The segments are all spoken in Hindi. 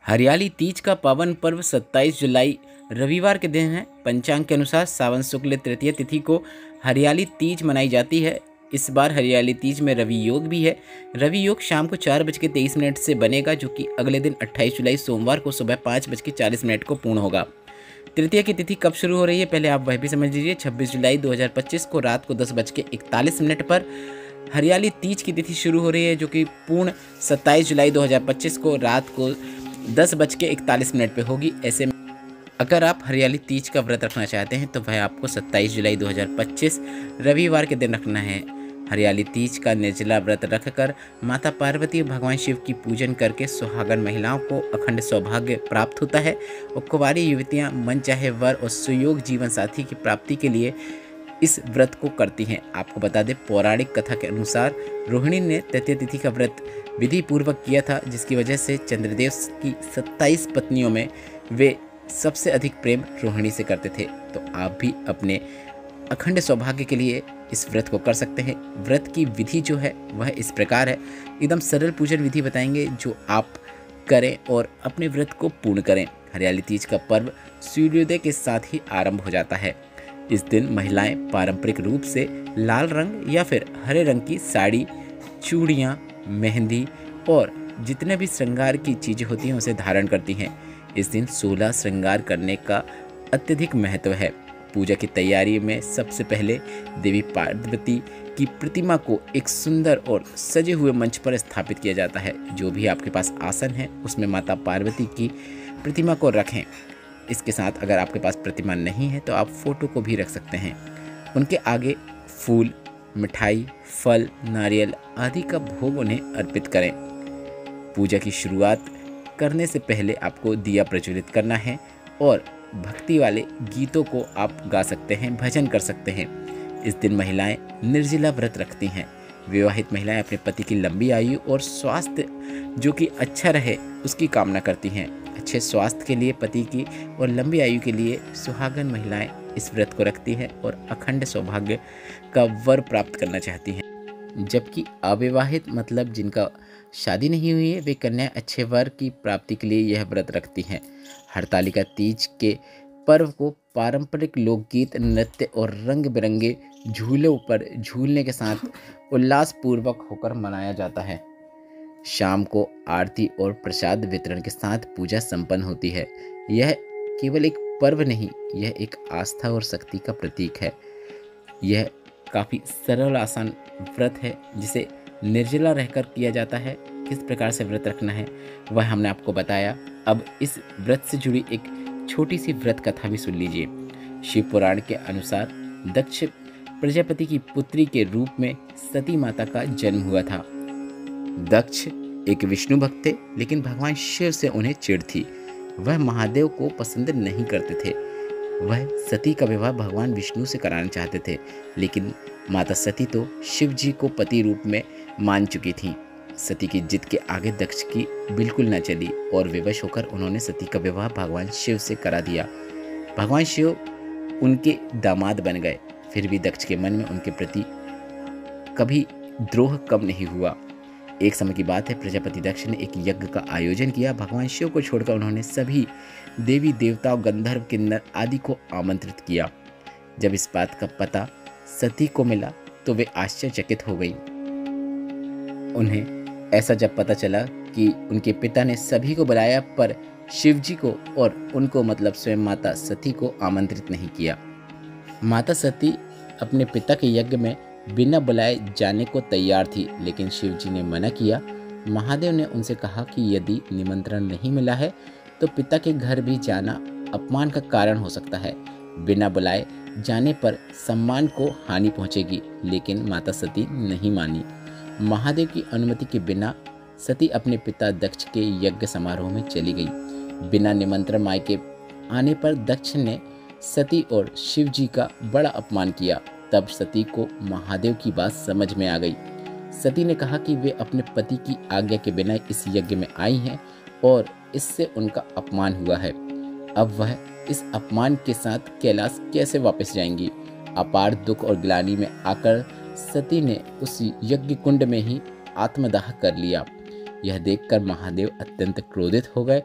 हरियाली तीज का पावन पर्व 27 जुलाई रविवार के दिन है। पंचांग के अनुसार सावन शुक्ल तृतीय तिथि को हरियाली तीज मनाई जाती है। इस बार हरियाली तीज में रवि योग भी है। रवि योग शाम को 4:23 से बनेगा, जो कि अगले दिन 28 जुलाई सोमवार को सुबह 5:40 को पूर्ण होगा। तृतीय की तिथि कब शुरू हो रही है, पहले आप वह भी समझ लीजिए। 26 जुलाई 2025 को रात को 10:41 पर हरियाली तीज की तिथि शुरू हो रही है, जो कि पूर्ण 27 जुलाई 2025 को रात को 10:41 पे होगी। ऐसे में अगर आप हरियाली तीज का व्रत रखना चाहते हैं तो वह आपको 27 जुलाई 2025 रविवार के दिन रखना है। हरियाली तीज का निर्जला व्रत रखकर माता पार्वती और भगवान शिव की पूजन करके सुहागन महिलाओं को अखंड सौभाग्य प्राप्त होता है और कुंवारी युवतियां मनचाहे वर और सुयोग जीवन साथी की प्राप्ति के लिए इस व्रत को करती हैं। आपको बता दें, पौराणिक कथा के अनुसार रोहिणी ने तृतीय तिथि का व्रत विधि पूर्वक किया था, जिसकी वजह से चंद्रदेव की 27 पत्नियों में वे सबसे अधिक प्रेम रोहिणी से करते थे। तो आप भी अपने अखंड सौभाग्य के लिए इस व्रत को कर सकते हैं। व्रत की विधि जो है वह इस प्रकार है। एकदम सरल पूजन विधि बताएंगे जो आप करें और अपने व्रत को पूर्ण करें। हरियाली तीज का पर्व सूर्योदय के साथ ही आरंभ हो जाता है। इस दिन महिलाएं पारंपरिक रूप से लाल रंग या फिर हरे रंग की साड़ी, चूड़ियाँ, मेहंदी और जितने भी श्रृंगार की चीज़ें होती हैं उसे धारण करती हैं। इस दिन 16 श्रृंगार करने का अत्यधिक महत्व है। पूजा की तैयारी में सबसे पहले देवी पार्वती की प्रतिमा को एक सुंदर और सजे हुए मंच पर स्थापित किया जाता है। जो भी आपके पास आसन है उसमें माता पार्वती की प्रतिमा को रखें। इसके साथ अगर आपके पास प्रतिमा नहीं है तो आप फोटो को भी रख सकते हैं। उनके आगे फूल, मिठाई, फल, नारियल आदि का भोग उन्हें अर्पित करें। पूजा की शुरुआत करने से पहले आपको दिया प्रज्वलित करना है और भक्ति वाले गीतों को आप गा सकते हैं, भजन कर सकते हैं। इस दिन महिलाएं निर्जला व्रत रखती हैं। विवाहित महिलाएं अपने पति की लंबी आयु और स्वास्थ्य जो कि अच्छा रहे उसकी कामना करती हैं। अच्छे स्वास्थ्य के लिए, पति की और लंबी आयु के लिए सुहागन महिलाएं इस व्रत को रखती हैं और अखंड सौभाग्य का वर प्राप्त करना चाहती हैं। जबकि अविवाहित मतलब जिनका शादी नहीं हुई है, वे कन्या अच्छे वर की प्राप्ति के लिए यह व्रत रखती हैं। हरतालिका तीज के पर्व को पारंपरिक लोकगीत, नृत्य और रंग बिरंगे झूलों पर झूलने के साथ उल्लासपूर्वक होकर मनाया जाता है। शाम को आरती और प्रसाद वितरण के साथ पूजा संपन्न होती है। यह केवल एक पर्व नहीं, यह एक आस्था और शक्ति का प्रतीक है। यह काफ़ी सरल आसान व्रत है जिसे निर्जला रहकर किया जाता है। किस प्रकार से व्रत रखना है वह हमने आपको बताया। अब इस व्रत से जुड़ी एक छोटी सी व्रत कथा भी सुन लीजिए। शिव पुराण के अनुसार दक्ष प्रजापति की पुत्री के रूप में सती माता का जन्म हुआ था। दक्ष एक विष्णु भक्त थे, लेकिन भगवान शिव से उन्हें चिढ़ थी। वह महादेव को पसंद नहीं करते थे। वह सती का विवाह भगवान विष्णु से कराना चाहते थे, लेकिन माता सती तो शिव जी को पति रूप में मान चुकी थीं। सती की जिद के आगे दक्ष की बिल्कुल न चली और विवश होकर उन्होंने सती का विवाह भगवान शिव से करा दिया। भगवान शिव उनके दामाद बन गए। फिर भी दक्ष के मन में उनके प्रति कभी द्रोह कम नहीं हुआ। एक समय की बात है, प्रजापति दक्ष ने एक यज्ञ का आयोजन किया। भगवान शिव को छोड़कर उन्होंने सभी देवी देवताओं, गंधर्व, किन्नर आदि को आमंत्रित किया। जब इस बात का पता सती को मिला तो वे आश्चर्यचकित हो गई। उन्हें ऐसा जब पता चला कि उनके पिता ने सभी को बुलाया पर शिव जी को और उनको मतलब स्वयं माता सती को आमंत्रित नहीं किया। माता सती अपने पिता के यज्ञ में बिना बुलाए जाने को तैयार थी, लेकिन शिव जी ने मना किया। महादेव ने उनसे कहा कि यदि निमंत्रण नहीं मिला है तो पिता के घर भी जाना अपमान का कारण हो सकता है। बिना बुलाए जाने पर सम्मान को हानि पहुंचेगी, लेकिन माता सती नहीं मानी। महादेव की अनुमति के बिना सती अपने पिता दक्ष के यज्ञ समारोह में चली गई। बिना निमंत्रण मायके आने पर दक्ष ने सती और शिव जी का बड़ा अपमान किया। तब सती को महादेव की बात समझ में आ गई। सती ने कहा कि वे अपने पति की आज्ञा के बिना इस यज्ञ में आई हैं और इससे उनका अपमान हुआ है। अब वह इस अपमान के साथ कैलाश कैसे वापस जाएंगी। अपार दुख और ग्लानि में आकर सती ने उस यज्ञ कुंड में ही आत्मदाह कर लिया। यह देखकर महादेव अत्यंत क्रोधित हो गए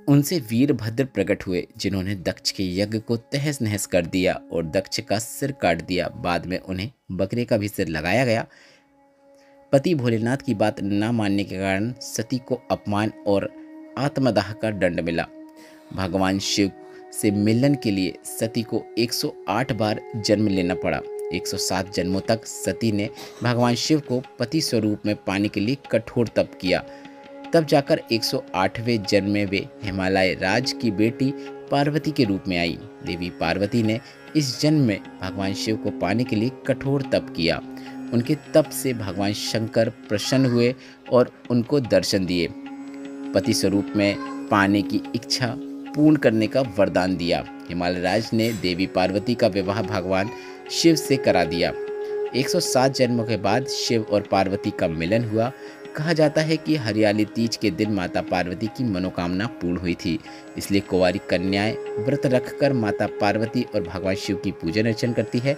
उनसे वीरभद्र प्रकट हुए, जिन्होंने दक्ष के यज्ञ को तहस नहस कर दिया और दक्ष का सिर काट दिया। बाद में उन्हें बकरे का भी सिर लगाया गया। पति भोलेनाथ की बात न मानने के कारण सती को अपमान और आत्मदाह का दंड मिला। भगवान शिव से मिलन के लिए सती को 108 बार जन्म लेना पड़ा। 107 जन्मों तक सती ने भगवान शिव को पति स्वरूप में पाने के लिए कठोर तप किया। तब जाकर 108वें जन्म में वे हिमालय राज की बेटी पार्वती के रूप में आई। देवी पार्वती ने इस जन्म में भगवान शिव को पाने के लिए कठोर तप किया। उनके तप से भगवान शंकर प्रसन्न हुए और उनको दर्शन दिए। पति स्वरूप में पाने की इच्छा पूर्ण करने का वरदान दिया। हिमालय राज ने देवी पार्वती का विवाह भगवान शिव से करा दिया। 107 जन्मों के बाद शिव और पार्वती का मिलन हुआ। कहा जाता है कि हरियाली तीज के दिन माता पार्वती की मनोकामना पूर्ण हुई थी, इसलिए कुंवारी कन्याएं व्रत रखकर माता पार्वती और भगवान शिव की पूजन अर्चन करती है,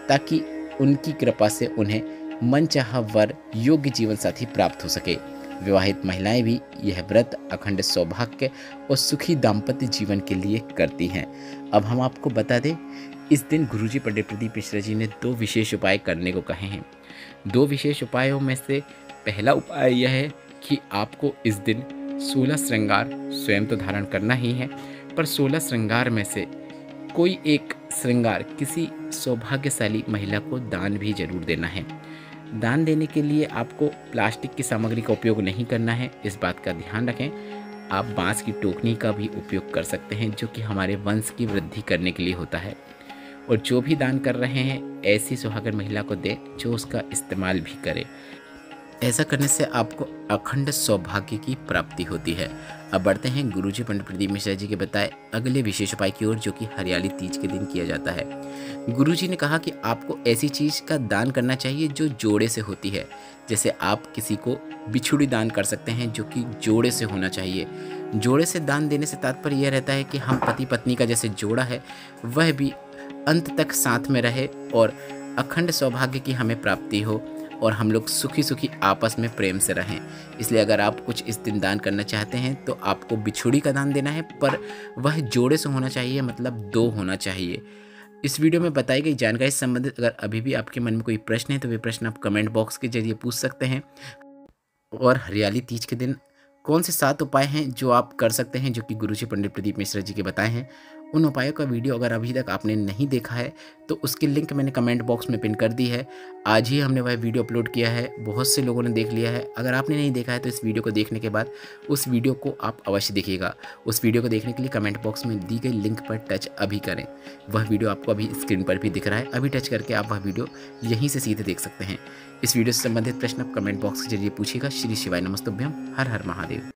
ताकि उनकी कृपा से उन्हें मनचाहा वर योग्य जीवन साथी प्राप्त हो सके। विवाहित महिलाएं भी यह व्रत अखंड सौभाग्य और सुखी दाम्पत्य जीवन के लिए करती हैं। अब हम आपको बता दें, इस दिन गुरुजी पंडित प्रदीप मिश्रा जी ने 2 विशेष उपाय करने को कहे हैं। 2 विशेष उपायों में से पहला उपाय यह है कि आपको इस दिन 16 श्रृंगार स्वयं तो धारण करना ही है, पर 16 श्रृंगार में से कोई एक श्रृंगार किसी सौभाग्यशाली महिला को दान भी जरूर देना है। दान देने के लिए आपको प्लास्टिक की सामग्री का उपयोग नहीं करना है, इस बात का ध्यान रखें। आप बांस की टोकनी का भी उपयोग कर सकते हैं, जो कि हमारे वंश की वृद्धि करने के लिए होता है। और जो भी दान कर रहे हैं, ऐसी सुहागन महिला को दें जो उसका इस्तेमाल भी करे। ऐसा करने से आपको अखंड सौभाग्य की प्राप्ति होती है। अब बढ़ते हैं गुरुजी पंडित प्रदीप मिश्रा जी के बताए अगले विशेष उपाय की ओर, जो कि हरियाली तीज के दिन किया जाता है। गुरुजी ने कहा कि आपको ऐसी चीज़ का दान करना चाहिए जो जोड़े से होती है। जैसे आप किसी को बिछुड़ी दान कर सकते हैं, जो कि जोड़े से होना चाहिए। जोड़े से दान देने से तात्पर्य यह रहता है कि हम पति पत्नी का जैसे जोड़ा है, वह भी अंत तक साथ में रहे और अखंड सौभाग्य की हमें प्राप्ति हो और हम लोग सुखी सुखी आपस में प्रेम से रहें। इसलिए अगर आप कुछ इस दिन दान करना चाहते हैं तो आपको बिछुड़ी का दान देना है, पर वह जोड़े से होना चाहिए, मतलब 2 होना चाहिए। इस वीडियो में बताई गई जानकारी से संबंधित अगर अभी भी आपके मन में कोई प्रश्न है तो वे प्रश्न आप कमेंट बॉक्स के जरिए पूछ सकते हैं। और हरियाली तीज के दिन कौन से 7 उपाय हैं जो आप कर सकते हैं, जो कि गुरुजी पंडित प्रदीप मिश्रा जी के बताए हैं, उन उपायों का वीडियो अगर अभी तक आपने नहीं देखा है तो उसकी लिंक मैंने कमेंट बॉक्स में पिन कर दी है। आज ही हमने वह वीडियो अपलोड किया है, बहुत से लोगों ने देख लिया है। अगर आपने नहीं देखा है तो इस वीडियो को देखने के बाद उस वीडियो को आप अवश्य देखिएगा। उस वीडियो को देखने के लिए कमेंट बॉक्स में दी गई लिंक पर टच अभी करें। वह वीडियो आपको अभी स्क्रीन पर भी दिख रहा है, अभी टच करके आप वह वीडियो यहीं से सीधे देख सकते हैं। इस वीडियो से संबंधित प्रश्न आप कमेंट बॉक्स के जरिए पूछिएगा। श्री शिवाय नमस्तुभ्यम। हर हर महादेव।